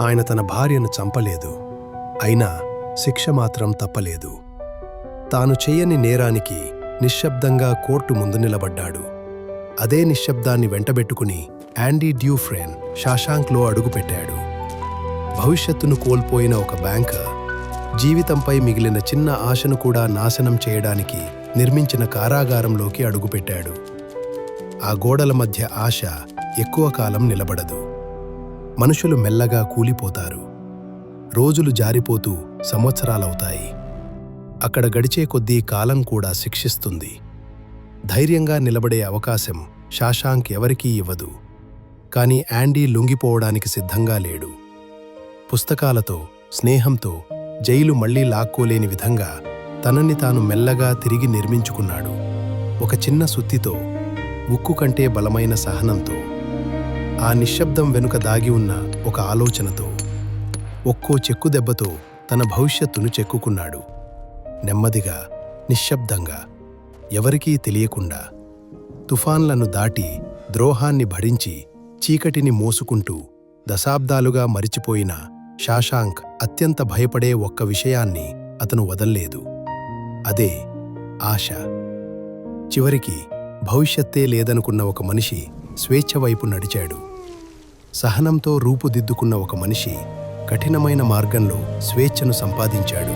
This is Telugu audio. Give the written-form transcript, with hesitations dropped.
ఆయన తన భార్యను చంపలేదు, అయినా శిక్ష మాత్రం తప్పలేదు. తాను చెయ్యని నేరానికి నిశ్శబ్దంగా కోర్టు ముందు నిలబడ్డాడు. అదే నిశ్శబ్దాన్ని వెంటబెట్టుకుని యాండీ డ్యూఫ్రెన్ షాషాంక్లో అడుగుపెట్టాడు. భవిష్యత్తును కోల్పోయిన ఒక బ్యాంకర్ జీవితంపై మిగిలిన చిన్న ఆశను కూడా నాశనం చేయడానికి నిర్మించిన కారాగారంలోకి అడుగుపెట్టాడు. ఆ గోడల మధ్య ఆశ ఎక్కువ కాలం నిలబడదు. మనుషులు మెల్లగా కూలిపోతారు. రోజులు జారిపోతూ సంవత్సరాలవుతాయి. అక్కడ గడిచే కొద్దీ కాలం కూడా శిక్షిస్తుంది. ధైర్యంగా నిలబడే అవకాశం షాషాంక్ ఎవరికీ ఇవ్వదు. కాని యాండీ లొంగిపోవడానికి సిద్ధంగా లేడు. పుస్తకాలతో, స్నేహంతో జైలు మళ్లీ లాక్కోలేని విధంగా తనని తాను మెల్లగా తిరిగి నిర్మించుకున్నాడు. ఒక చిన్న సుత్తితో, ఉక్కు కంటే బలమైన సహనంతో, ఆ నిశ్శబ్దం వెనుక దాగి ఉన్న ఒక ఆలోచనతో, ఒక్కో చెక్కుదెబ్బతో తన భవిష్యత్తును చెక్కుకున్నాడు. నెమ్మదిగా, నిశ్శబ్దంగా, ఎవరికీ తెలియకుండా, తుఫాన్లను దాటి, ద్రోహాన్ని భరించి, చీకటిని మోసుకుంటూ దశాబ్దాలుగా మరిచిపోయిన షాషాంక్ అత్యంత భయపడే ఒక్క విషయాన్ని అతను వదల్లేదు. అదే ఆశ. చివరికి భవిష్యత్తే లేదనుకున్న ఒక మనిషి స్వేచ్ఛ వైపు నడిచాడు. సహనంతో రూపుదిద్దుకున్న ఒక మనిషి కఠినమైన మార్గంలో స్వేచ్ఛను సంపాదించాడు.